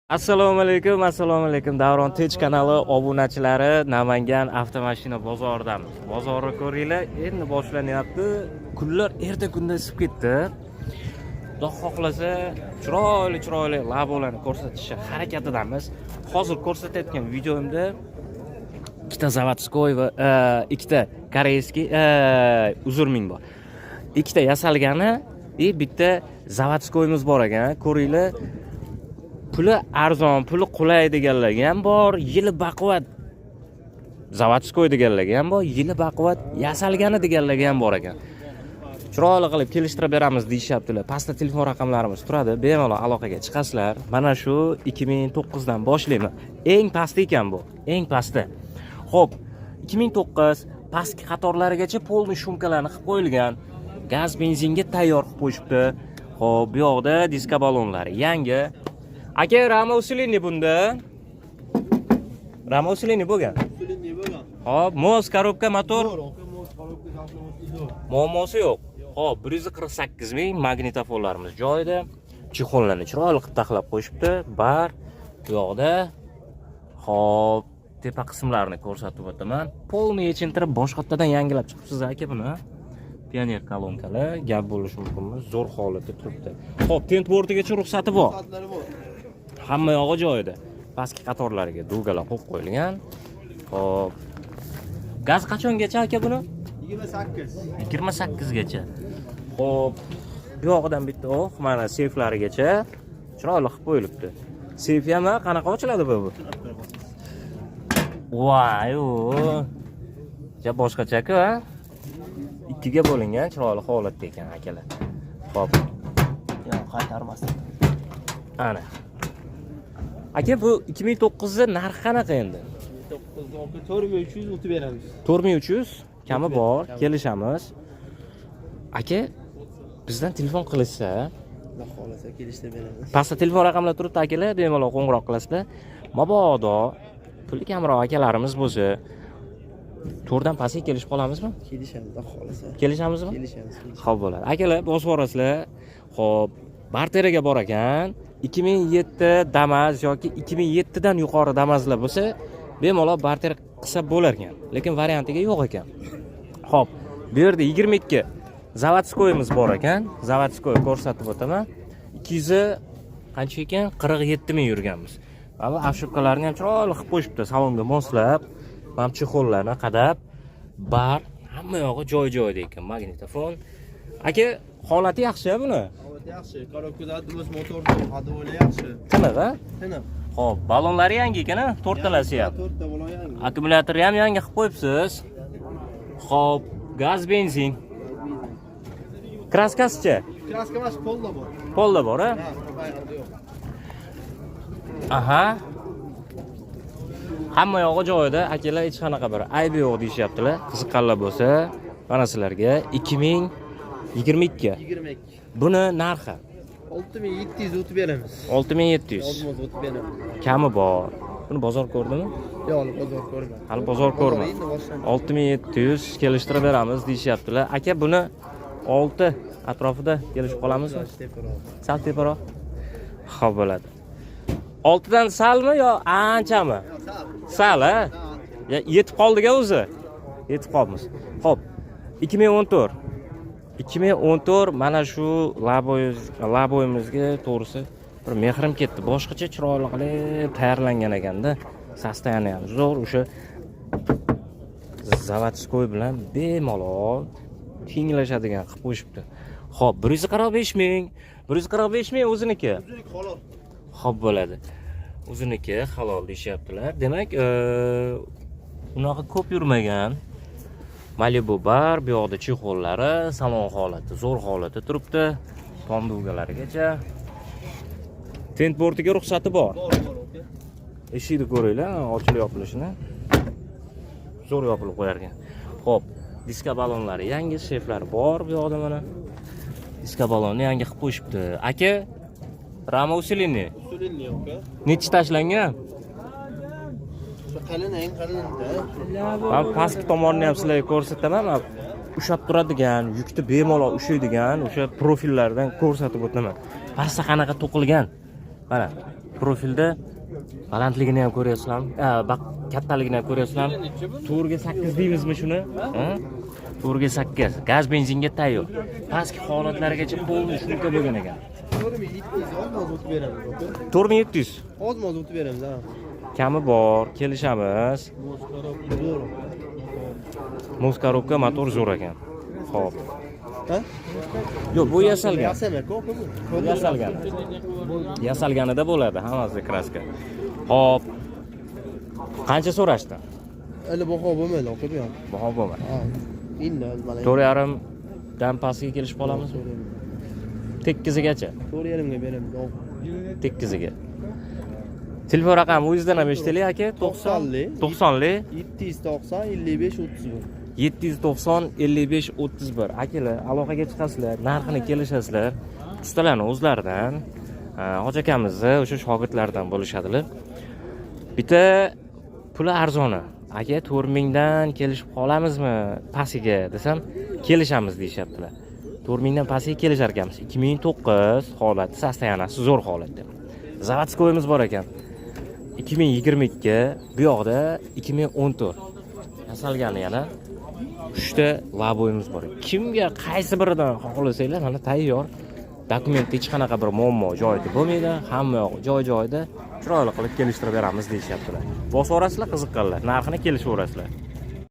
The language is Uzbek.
Assalomu alaykum. Davron Tech kanali obunachilari, Namangan avtomashina bozoridamiz. Bozorni ko'ringlar, endi boshlanyapti. Kunlar erta kunda isib ketdi. Xudo xohlasa, chiroyli labolarni ko'rsatishga harakatidamiz. Hozir ko'rsatayotgan videomda ikkita zavodskoy va ikkita koreyskiy uzr ming bor. Ikkita yasalgani va bitta zavodskoyimiz bor ekan. Ko'ringlar. Puli arzon, puli qulay deganlarga ham bor, yili baquvvat zavodskoy deganlarga ham bor, yili baquvvat yasalgani deganlarga ham bor ekan. Chiroyli qilib kelishtirib beramiz deyishyaptilar. Pastda telefon raqamlarimiz turadi. Bemalol aloqaga chiqasizlar. Mana shu 2009 dan boshlayman. Eng pasti ekan bu, eng pasti. Xo'p, 2009 pastki qatorlarigacha polni shumkalarni qilib qo'yilgan. Gaz benzinga tayyor qilib qo'yishibdi. Xo'p, bu yoqda diska balonlari yangi. Aka, rama usulini bunda. Rama usulini bo'lgan. Hop, mos, korobka, motor. Muammosi yo'q. Hop, 148 ming magnitofonlarimiz joyida. Chexollarni chiroyli qilib taxlab qo'yishibdi. Bar bu yoqda. Hop, tepa qismlarini ko'rsatib o'taman. Polni yechintirib boshqatdan yangilab chiqibsiz aka buni. Pioner kolonkalar, gap bo'lishi mumkin. Zo'r holatda turibdi. Hop, tent bortigacha ruxsati bor. Hamma yog'i joyida. Pastki qatorlariga dugalar qo'yib qo'yilgan. Hop. Gaz qachongacha aka buni? 28 gacha. Hop. Bu yog'idan bitta mana seyflarigacha chiroyli qilib qo'yilibdi. Seyf ham qanaqa ochiladi bu? Voy, ja boshqacha-ku, ha? Ikkiga bo'lingan chiroyli holatda ekan akalar. Hop. Yo'q, qaytarmasdan. Ana. Aka, bu 2009 da narxi qanaqa endi? 2009 4300 o'tib beramiz. 4300 kami bor, kelishamiz. Aka, bizdan telefon qilishsa, Xudo xolasa kelishtirib beramiz. pastda telefon raqamlar turibdi akalar, bemalol qo'ng'iroq qilasizlar. Mabodo puli kamroq akalarimiz bo'lsa, to'rdan pastga kelishib qolamizmi? Kelishamiz, Xudo xolasa. Kelishamizmi? Kelishamiz. Xo'p bo'ladi. Akalar, bosib borasizlar. Xo'p, barteriga bor ekan. 2007 Damas yoki 2007 dan yuqori Damaslar bo'lsa, bemalol barter qilsa bo'lar ekan. Lekin variantiga yo'q ekan. Xo'p, bu yerda 22 zavodskoyimiz bor ekan. Zavodskoy ko'rsatib o'taman. 200 qancha ekan? 47 ming yurganmiz. Mana afshubkalarni ham chiroyli qilib qo'yishibdi, salonga moslab, ham chexollarni qadab, bar, hamma yog'i joy-joyida ekan, magnitofon. Aka, holati yaxshi-a buni? Yaxshi, korobkada o'z motorni hadovli yaxshi. Tiniq, ha? Tiniq. Xo'p, balonlari yangi ekan-a? To'rtalasi ham. To'rtta balon yangi. Akkumulyatorni ham yangi qilib qo'yibsiz. Xo'p, gaz benzin. Kraskasicha? Kraska emas, polda bor. Polda bor, ha? Ha, bayramda yo'q. Aha. Hamma yog'i joyida, akalar hech qanaqa bir aybi yo'q deyishyaptilar. Qiziqqanlar bo'lsa, mana sizlarga 2022. 22. Buni narxi 6700 o'tib beramiz. 6700. Olmoz o'tib beramiz. Kami bor. Buni bozor ko'rdimi? Yo'q, bozor ko'rmadim. Hali bozor ko'rmadim. 6700 kelishtirib beramiz deyishyaptilar. Aka, buni 6 atrofida kelishib qolamizmi? Sal teparoq. Xo'p bo'ladi. 6 dan salmi yo anchami? Sal, ha? Ya yetib qoldiga o'zi. Yetib qolmiz. Xo'p. 2014 mana shu laboyimizga to'g'risi bir mehrim ketdi. Boshqacha chiroyli qilib tayyorlangan ekanda. Sostoyani ham zo'r, o'sha zavodskoy bilan bemalol tenglashadigan qilib qo'yishibdi. Xo'p, 145 ming. 145 ming o'ziniki. Xo'p bo'ladi. O'ziniki halol deyaptilar. Demak, unaqa ko'p yurmagan. Malibu bar, bu yoqda chexollari, salon holati, zo'r holatda turibdi. Tom dugalarigacha. Tent bortiga ruxsati bor. Eshikni ko'ringlar, ochilib yopilishini. Zo'r yopilib qo'yargan. Xo'p, diska balonlari yangi, sheflari bor bu yoqda mana. Diska balonni yangi qilib qo'yishibdi. Aka, rama usulini. Usulini yo'q. Nechi tashlangan? Qalin-da. Men pastki tomonni ham sizlarga ko'rsataman. Ushab turadigan, yukni bemalol ushlaydigan o'sha profillardan ko'rsatib o'taman. Pastda qanaqa to'qilgan? Mana profilda balandligini ham ko'ryapsizlarmi? Kattaligini ham ko'ryapsizlarmi? To'rga 8 deymizmi shuni? Ha? To'rga 8. Gaz benzinga tayyor. Pastki holatlargacha polni shunga bo'lgan ekan. 4700. Ozmoz o'tib beramiz, ha. Kami bor, kelishamiz. Muz korobka, motor zo'r ekan. Xo'p. Ha? Yo'q, bu yasalgan. Yasamak, Yasalgan. Yasalganida bo'ladi hammasi kraska. Xo'p. Qancha so'rashdi? Hali baho bo'lmaydi, o'qib ham. Baho bo'lmadi. Ha. Endi mana 4,5 dan pastiga kelishib qolamizmi? Tekkizigacha. 4,5 ga beramiz. Tekkiziga. Telefon raqami o'zingizdan ham eshitaylik aka. 90li 790 55 31. 790 55 31. Akalar, aloqaga chiqasizlar, narxini kelishasizlar. Ustalarning o'zlaridan, hoji akamizni o'sha shogirdlaridan bo'lishadilar. Bitta puli arzoni. Aka 4000 dan kelishib qolamizmi pastiga desam, kelishamiz deyaptilar. 4000 dan pastiga kelishar ekanmiz. 2009 holati, sostoyanasi zo'r holatda. Zavodskoyimiz bor ekan. 2022, bu yoqda 2014. Yasalgani yana 3 ta laboyimiz bor. Kimga qaysi biridan xohlasanglar, mana tayyor. Dokumentda hech qanaqa bir muammo joyida bo'lmaydi, hamma yoq joy-joyida chiroyli qilib kelishtirib beramiz deyaptilar. Bosaverasizlar, qiziqqanlar, narxini kelishaverasizlar.